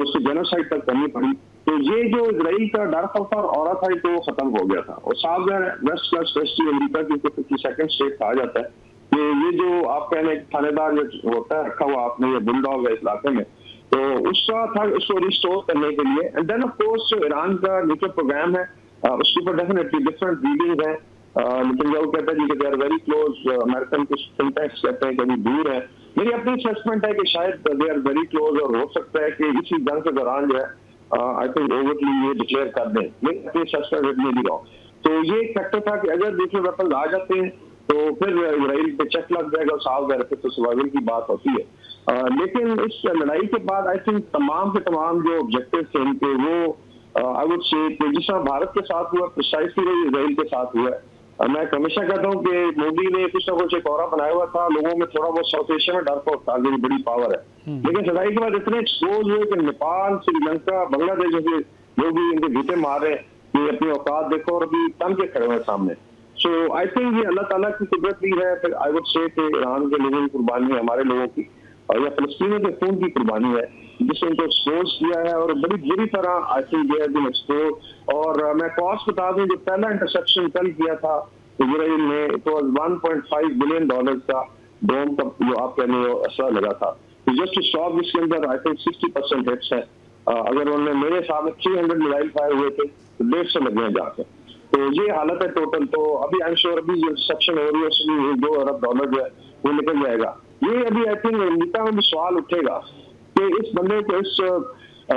उसको जेनोसाइड तक करनी पड़ी। तो ये जो इजराइल का डर खौफ और औरत था तो खत्म हो गया था। और साफ वेस्ट प्लस वेस्ट अमेरिका की 52nd स्टेट कहा जाता है कि ये जो आप कहने थानेदार जो होता है रखा हुआ आपने, ये बुलडॉग है इस इलाके में, तो उसका था उसको रिस्टोर करने के लिए। एंड देन ऑफ कोर्स जो ईरान का न्यूक्लियर प्रोग्राम है उसके ऊपर डेफिनेटली डिफरेंट रीडिंग है, लेकिन वो कहता है कि they are very close. American कुछ थिंक कहते हैं कभी दूर है। मेरी अपनी असेसमेंट है कि शायद दे आर वेरी क्लोज, और हो सकता है कि इसी जंग के दौरान जो है आई थिंक ओवरली ये डिक्लेयर कर दें। मेरी अपनी असेसमेंट में भी रहा। तो ये एक फैक्टर था कि अगर न्यूक्लियर वेपन आ जाते हैं तो फिर इजराइल पे चेक लग जाएगा, साफ है फिर तो सर्वाइवल की बात होती है। लेकिन इस लड़ाई के बाद आई थिंक तमाम के तमाम जो ऑब्जेक्टिव थे इनके वो आई वुड से जिस तरह भारत के साथ हुआ प्रिसाइसली वही इजराइल के साथ हुआ है। मैं हमेशा कहता हूँ कि मोदी ने कुछ ना कुछ एक और बनाया हुआ था, लोगों में थोड़ा बहुत साउथ एशिया में डर था, मेरी बड़ी पावर है। लेकिन सदाई के बाद इतने एक्सपोज हुए कि नेपाल, श्रीलंका, बांग्लादेश जैसे लोग भी इनके भीटे मार रहे हैं कि अपनी औकात देखो, और अभी तन के खड़े हुए सामने। सो आई थिंक ये अल्लाह ताला की कुदरत भी है। फिर आई वुड से कि ईरान के लोगों की कुर्बानी है, हमारे लोगों की, और या फलस्तीनियों के खून की कुर्बानी है जिसने उनको एक्सपोज किया है, और बड़ी बुरी तरह I think they have been expose. और मैं कॉस्ट बता दूं, जो पहला इंटरसेप्शन कल किया था इजराइल ने, तो $1.5 बिलियन का ड्रोन का जो आप कहने असर लगा था। जस्ट टू स्टॉप इसके अंदर आई थिंक 60% हिट्स है। अगर उन्होंने मेरे हिसाब में 300 मिसाइल फायर हुए थे तो 150 लगे हैं जाके। तो ये हालत है टोटल। तो अभी आई एम श्योर अभी जो इंटरसेप्शन हो रही है उसमें $2 अरब जो है वो निकल जाएगा। ये अभी आई थिंक अमेरिका में भी सवाल उठेगा कि इस बंदे को, इस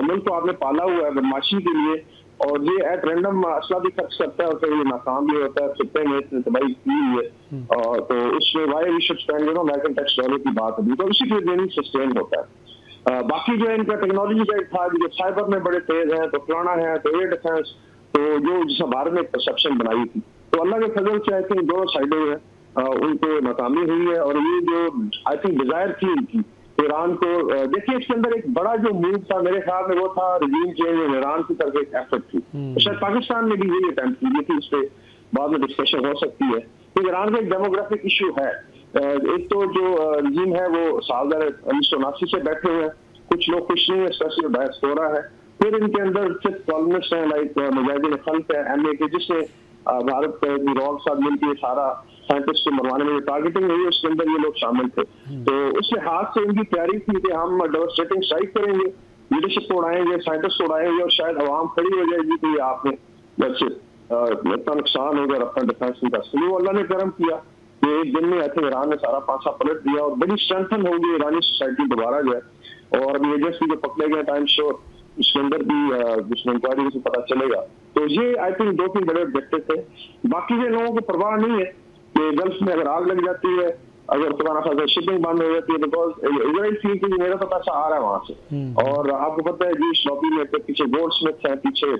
मुल्क को आपने पाला हुआ है बदमाशी के लिए, और ये एट रैंडम असला भी खर्च करता है और फिर ये नाकाम भी होता है, खिते में इसने तबाही की हुई है। तो उसमें why we should spend American tax dollar की बात अभी, तो उसी के लिए सस्टेन होता है। बाकी जो है इनका टेक्नोलॉजी का था, जो साइबर में बड़े तेज हैं, तो पुराना है, तो एयर डिफेंस, तो जो जिस भारत ने परसेप्शन बनाई थी, तो अल्लाह के फजल से आई थिंक दोनों साइडें है उनको नाकामी हुई है। और ये जो आई थिंक डिजायर थी इनकी ईरान को, देखिए इसके अंदर एक बड़ा जो मूव था मेरे ख्याल में वो था रिजीम चेंज, ईरान की तरफ एक एफर्ट थी। तो शायद पाकिस्तान ने भी यही अटेम्प्ट की थी, इस पर बाद में डिस्कशन हो सकती है। तो ईरान का एक डेमोग्राफिक इशू है। एक तो जो रिजीम है वो साल 1979 से बैठे हुए हैं, कुछ लोग खुश नहीं है, स्पेशली डायस्पोरा है। फिर इनके अंदर सिर्फ कॉलमिस्ट हैं लाइक मुजाहिदीन खल्क है एमए के, जिसने भारत के साथ मिलकर सारा साइंटिस्ट को मरवाने में टारगेटिंग हुई, उसके अंदर ये लोग शामिल थे। तो उस लिहाज से उनकी तैयारी थी कि हम डेवस्टेटिंग स्ट्राइक करेंगे, लीडरशिप को उड़ाएंगे, साइंटिस्ट को उड़ाएंगे, और शायद आवाम खड़ी हो जाएगी कि आपने इतना नुकसान होगा अपना डिफेंस नहीं कर सकते। वो अल्लाह ने करम किया कि एक दिन में आई थिंक ईरान ने सारा पांचा पलट दिया, और बड़ी स्ट्रेंथन होगी ईरानी सोसाइटी दोबारा जो है। और अभी एजेंट्स भी जो पकड़े गए टाइम श्योर उसके अंदर भी जिसमें इंक्वायरी से पता चलेगा। तो ये आई थिंक 2-3 बड़े ऑब्जेक्टिव थे। बाकी के लोगों को परवाह नहीं है कि गल्फ में अगर आग लग जाती है, अगर खुदा ना खास्ता शिपिंग बंद हो जाती है, बिकॉज इजराइल फील कि मेरा तो पैसा आ रहा है वहां से। और आपको पता है जी शॉपी में पीछे गोल्ड स्मिथ है, पीछे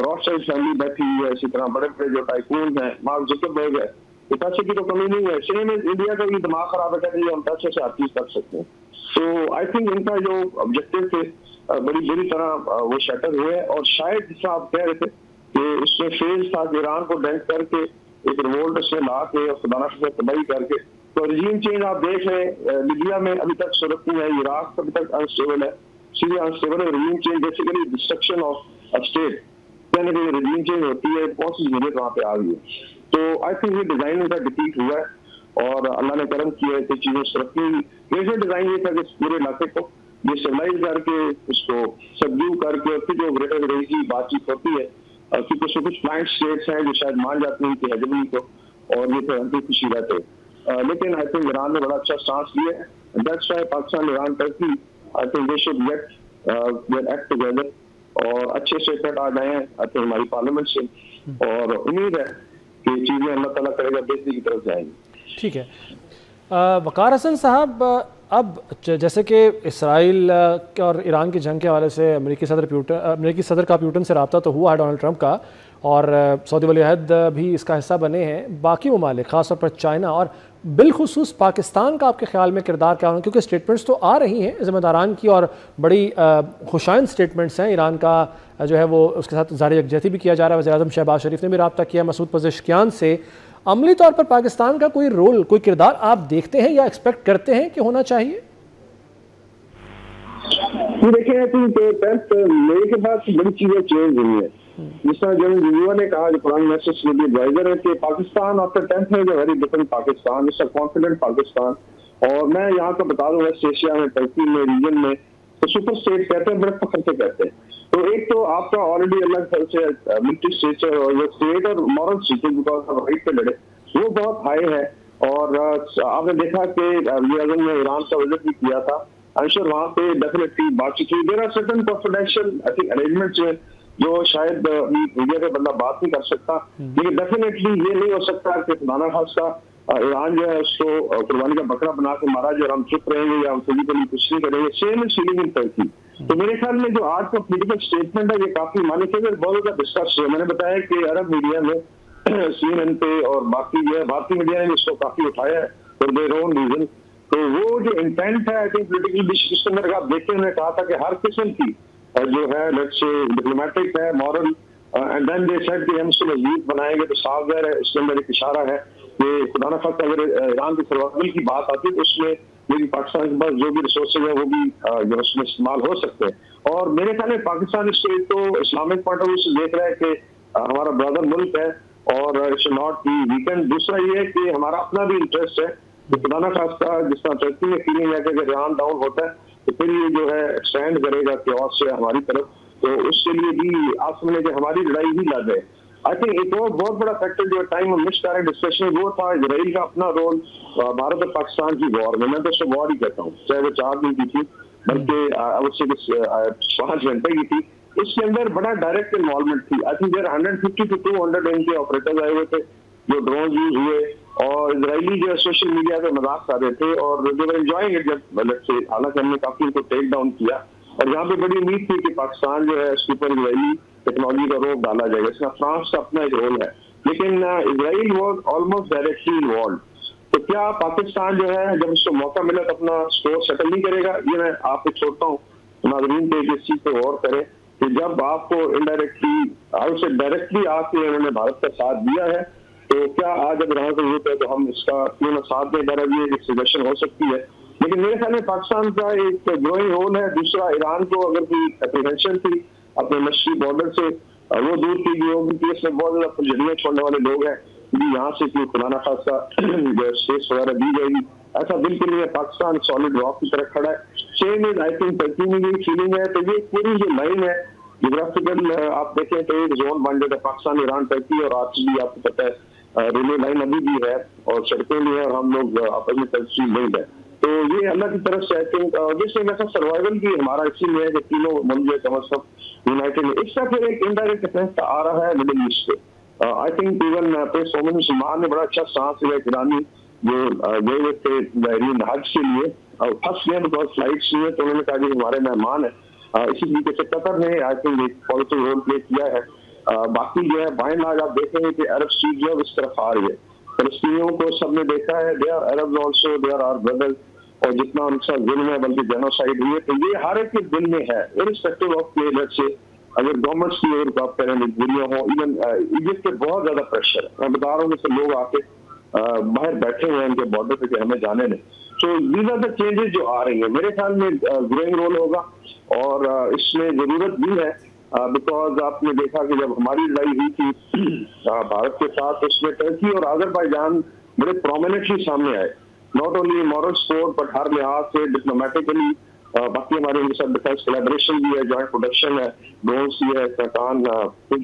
रॉथशाइल्ड फैमिली बैठी हुई है, इसी तरह बड़े बड़े जो टाइकून है, मार्क जुकरबर्ग है, तो पैसे की तो कमी नहीं है। सेम इंडिया का भी दिमाग खराब है, कहते हैं हम पैसे से हर चीज कर सकते हैं। तो आई थिंक इनका जो ऑब्जेक्टिव थे बड़ी बुरी तरह वो शटर हुए, और शायद जिसका आप कह रहे थे कि उसमें फेज था ईरान को डेंट करके एक रिवोल्ट उसमें ला के और खुदा से तबाही करके। तो रिजीम चेंज आप देख रहे हैं, लीबिया में अभी तक सूरत नहीं है, इराक अभी तक अनस्टेबल है, सीरिया अनस्टेबल है। Regime change basically destruction of a state, कहने के रिजीम चेंज होती है, बहुत सी जरूरत वहाँ पे आ गई है। तो आई थिंक ये डिजाइन का डिफीट हुआ है, और अल्लाह ने करम किया है कि चीजें तरक्की। मेजर डिजाइन ये था कि पूरे इलाके को ये स्टेबलाइज करके उसको सबड्यू करके, और फिर जो ग्रेटर विलेज की बातचीत होती है, क्योंकि उसमें कुछ प्लाइंट स्टेट्स हैं जो शायद मान जाती हैं कि हेजमनी को, और ये तो हमको खुशी रहते। लेकिन आई थिंक ईरान ने बड़ा अच्छा सांस लिया है। That's why Pakistan Iran Turkey I think they should get their act together, और अच्छे स्टेटमेंट आ गए हैं आई थिंक हमारी पार्लियामेंट से, और उम्मीद है कि चीजें अल्लाह ताला करेगा बेहतरी की तरफ जाएंगी। ठीक है वकार हसन साहब, अब जैसे कि इसराइल और ईरान की जंग के हवाले से अमेरिकी सदर का प्यूटन से रब्ता तो हुआ है डोनाल्ड ट्रंप का, और सऊदी वली अहद भी इसका हिस्सा बने हैं। बाकी ममालिक खासतौर पर चाइना और बिलखुसूस पाकिस्तान का आपके ख्याल में किरदार क्या होना, क्योंकि स्टेटमेंट्स तो आ रही हैं ज़िम्मेदारान की, और बड़ी खुशाइंद स्टेटमेंट्स हैं। ईरान का जो है वो उसके साथ ज़ाहिर यकजहती भी किया जा रहा है। वज़ीर-ए-आज़म शहबाज शरीफ ने भी रब्ता किया मसूद पज़ेश्कियान से। अमली तौर पर पाकिस्तान का कोई रोल, कोई किरदार आप देखते हैं या एक्सपेक्ट करते हैं कि होना चाहिए? ये देखें, आई थिंक 10th मई के बाद बड़ी चीजें चेंज हुई है। जिस तरह जनरल जिन्ना ने कहा, जो प्राइम मिनिस्टर के लिए एडवाइजर है, कि पाकिस्तान आफ्टर 10th है very different Pakistan, it's a confident Pakistan. और मैं यहाँ का बता दूं, वेस्ट एशिया में, टर्की में, रीजन में तो सुपर स्टेट कहते हैं, बड़े फखर से कहते हैं। तो एक तो आपका ऑलरेडी अलग से मिलिट्री स्टेचर और जो स्टेट और मॉरल स्टेचर बिकॉज राइट पे लड़े, वो बहुत हाई है। और आपने देखा कि वज़ीर-ए-आज़म ने ईरान का विजिट भी किया था, अंशर वहाँ पे डेफिनेटली बातचीत हुई। There are certain confidential I think arrangements हैं जो शायद मीडिया पे बंदा बात नहीं कर सकता, लेकिन डेफिनेटली ये नहीं हो सकता कि खुदा खास्ता ईरान जो है उसको कुर्बानी का बकरा बना के मारा जाए और हम चुप रहेंगे या हम फिजिकली कुछ नहीं करेंगे। Same is feeling in Turkey. तो मेरे ख्याल में जो आज का पॉलिटिकल स्टेटमेंट है ये काफी माने थे, बहुत ज्यादा डिस्कस है। मैंने बताया कि अरब मीडिया में CNN पे और बाकी जो है भारतीय मीडिया ने इसको काफी उठाया है फॉर देयर ओन रीजन। तो वो जो इंटेंट है आई थिंक पोलिटिकल डिस्कशन में आप देखते हैं, कहा था कि हर किस्म की जो है लेट्स से डिप्लोमेटिक है, moral, and then they said कि हम इसको मजबूत बनाएंगे। तो साफ ज़ाहिर है इसके अंदर एक इशारा है कि खुदा न खास्ता अगर ईरान की सर्वाइवल की बात आती है तो उसमें मेरी पाकिस्तान के पास जो भी रिसोर्सेज है वो भी जो उसमें इस्तेमाल हो सकते हैं। और मेरे ख्याल में पाकिस्तान इसको एक तो इस्लामिक पॉइंट ऑफ व्यू से देख रहा है कि हमारा ब्रदर मुल्क है और इट्स नॉट बी वीकेंड। दूसरा ये है कि हमारा अपना भी इंटरेस्ट है कि खुदा न खास्ता जिस तरह टर्की में फीलिंग है कि अगर ईरान डाउन होता है तो फिर ये जो है एक्सटेंड करेगा क्योस से हमारी तरफ, तो उसके लिए भी आप समझे कि हमारी लड़ाई ही लड़ रहे। आई थिंक एक और बहुत बड़ा फैक्टर जो टाइम में मिस कर रहे डिस्कशन वो था इजराइल का अपना रोल भारत और पाकिस्तान की वॉर में। मैं तो उसको वॉर ही कहता हूँ, चाहे वो 4 दिन की थी बल्कि अवश्य 5 घंटे की थी। इसके अंदर बड़ा डायरेक्ट इन्वॉल्वमेंट थी। आई थिंक 150 to 200 इनके ऑपरेटर्स आए हुए थे जो ड्रोन यूज हुए और इजरायली जो सोशल मीडिया पे मजाक कर रहे थे और जो एंजॉयिंग इट जब हालांकि हमने काफी उनको टेक डाउन किया। और यहाँ पे बड़ी उम्मीद थी कि पाकिस्तान जो है उसके ऊपर इजरायली टेक्नोलॉजी का रोक डाला जाएगा। इसमें फ्रांस का अपना एक रोल है, लेकिन Israel was almost directly involve. तो क्या पाकिस्तान जो है जब उसको मौका मिला तो अपना स्टोर सेटल नहीं करेगा? ये मैं आपको छोड़ता हूँ नाज़रीन पे इस चीज पे गौर करें कि जब आपको इनडायरेक्टली और से डायरेक्टली आके उन्होंने भारत का साथ दिया है तो क्या आज अगर यहाँ जरूरत है तो हम इसका क्यों ना साथ दें? बड़ा ये एक सजेशन हो सकती है, लेकिन मेरे ख्याल में पाकिस्तान का एक ग्रोइंग रोल है। दूसरा, ईरान को अगर कोई एप्रीहेंशन थी अपने मशरकी बॉर्डर से वो दूर की गई होगी कि इसमें बहुत ज्यादा फुलझड़ियाँ छोड़ने वाले लोग हैं कि यहाँ से कोई खुदा ना खास्ता स्पेस वगैरह दी जाएगी, ऐसा बिल्कुल नहीं है। पाकिस्तान सॉलिड रॉक की तरफ खड़ा है। Same is I think Turkey में भी फीलिंग है। तो ये पूरी जो लाइन है जियोग्राफिकल आप देखें तो एक जोन बन जाता है पाकिस्तान, ईरान, टर्की और आज भी आपको पता है रेलवे लाइन अभी भी है और सड़कें भी है और हम लोग आपस में तस्वीर नहीं है। तो ये अल्लाह की तरफ से आई थिंक जैसे वैसा सर्वाइवल भी हमारा इसीलिए है कि तीनों मुल्क जो कम अज कम यूनाइटेड है। इसका फिर एक इनडायरेक्ट इफेक्ट आ रहा है मिडिल ईस्ट पे। आई थिंक इवन प्रेस मोमिन सलमान ने बड़ा अच्छा सांस लिया ईरानी जो गए हुए थे हज के लिए और फंस गए बिकॉज फ्लाइट्स हुए तो उन्होंने कहा कि हमारे मेहमान है। इसी तरीके से कतर ने आई थिंक एक पॉजिटिव रोल प्ले किया है। बाकी जो है बाय आज आप देखेंगे कि अरब स्ट्रीट जो है इस तरफ आ रही है। फलस्तीनियों को सबने देखा है, they are Arab also, they are our brothers, और जितना उनके साथ जुल्म है बल्कि जेनोसाइड हुई है तो ये हर एक के दिल में है इरिस्पेक्टिव ऑफ प्लेयर से। अगर गवर्नमेंट्स की ओर आप करें मजबूरियां हो, इवन इजिप्ट पे बहुत ज्यादा प्रेशर है। मैं बता रहा हूँ कि लोग आके बाहर बैठे हुए हैं उनके बॉर्डर पे कि हमें जाने नहीं। तो दीज आर द चेंजेस जो आ रही है। मेरे ख्याल में ग्रोइंग रोल होगा और इसमें जरूरत भी है बिकॉज आपने देखा कि जब हमारी लड़ाई हुई थी भारत के साथ उसमें टर्की और अजरबैजान बड़े प्रोमिनेंटली सामने आए, not only moral support but हर लिहाज से डिप्लोमेटिकली। बाकी हमारे उनके साथ डिफेंस कोलैबोरेशन भी है, जॉइंट प्रोडक्शन है, ड्रोन्स भी है, सरकान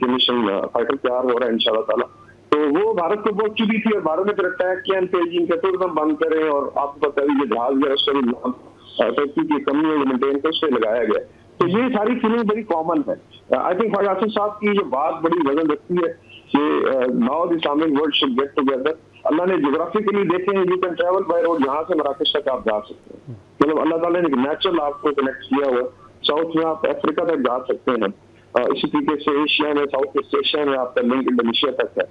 मिशन फाइटर तैयार हो रहा है इंशाल्लाह ताला। तो वो भारत को बहुत चुभी थी और भारत ने फिर अटैक किया, कहते एकदम बंद करें और आपको पता है ये जहाज गया उसका भी नाम टर्की की कमी मेंटेन कर उससे लगाया गया। तो ये सारी फीलिंग बड़ी कॉमन है। आई थिंक ख्वाजा आसिफ साहब की जो बात बड़ी वजन रखती है कि now the Islamic world should get together. अल्लाह ने ज्योग्राफिकली देखे you can travel by road, जहां से मराकश तक आप जा सकते हैं। मतलब अल्लाह ताला ने नेचुरल आपको कनेक्ट किया हुआ। साउथ में आप अफ्रीका तक जा सकते हैं, इसी तरीके से एशिया में, साउथ ईस्ट एशिया में आपका लिंक इंडोनेशिया तक है,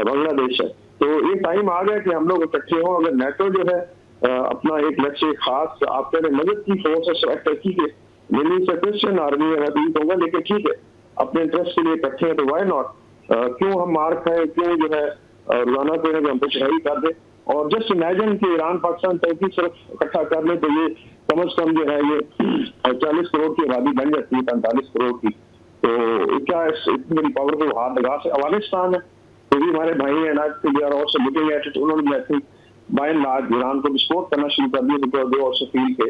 बांग्लादेश है। तो ये टाइम आ गया कि हम लोग इकट्ठे हों। अगर नेटो जो है अपना एक लक्ष्य खास आप कह रहे मदद की फोर्स है टर्की के मिली से क्रिश्चियन आर्मी है, मैं भी कहूँगा, लेकिन ठीक है अपने इंटरेस्ट के लिए इकट्ठे हैं तो वाई नॉट, क्यों हम मार खाएं, क्यों जो है रोजाना को हम पे चढ़ाई कर दे। और जस्ट इमेजिन कि ईरान पाकिस्तान टर्की सिर्फ इकट्ठा कर ले तो ये कम अज कम जो है ये 40 करोड़ की आबादी बन जाती है, 45 करोड़ की, तो क्या इतनी बड़ी पावर को हाथ लगा से अफगानिस्तान है, तो भी हमारे भाई हैं ना, और लुकिंग एट इट, उन्होंने I think by and large Iran को विस्फोट करना शुरू कर दिया, बिकॉज दे आल्सो फील के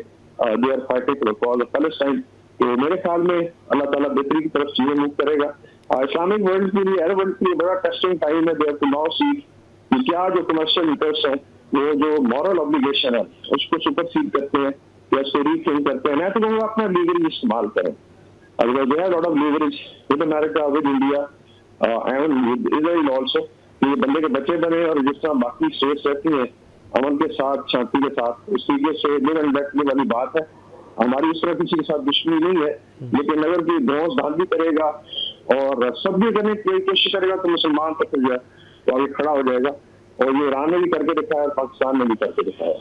they are fighting for the cause of Palestine. तो मेरे ख्याल में अल्लाह ताला बेहतरी की तरफ चीजें मूव करेगा। इस्लामिक वर्ल्ड के लिए, अरब वर्ल्ड के लिए बड़ा टेस्टिंग टाइम है। They have to now see कि क्या जो कमर्शियल इंटरेस्ट है, वो जो मॉरल ऑब्लिगेशन है उसको सुपरसीड करते हैं या उसको रीथिंक करते हैं। मैं तो कहूँगा अपना लीवरेज इस्तेमाल करें। अगर they have lot of leverage with America, with India and with Israel also, ये बंदे के बच्चे बने और जिस तरह बाकी स्टेट्स रहती हैं अमन के साथ, शांति के साथ, इस तरीके से लिव एंड लेट लिव वाली बात है। हमारी इस तरह किसी के साथ दुश्मनी नहीं है, लेकिन अगर कोई धौंस धांधली करेगा और सब भी करने की कोशिश करेगा तो मुसलमान तक तो आगे खड़ा हो जाएगा। और ये ईरान ने भी करके दिखाया और पाकिस्तान ने भी करके दिखाया।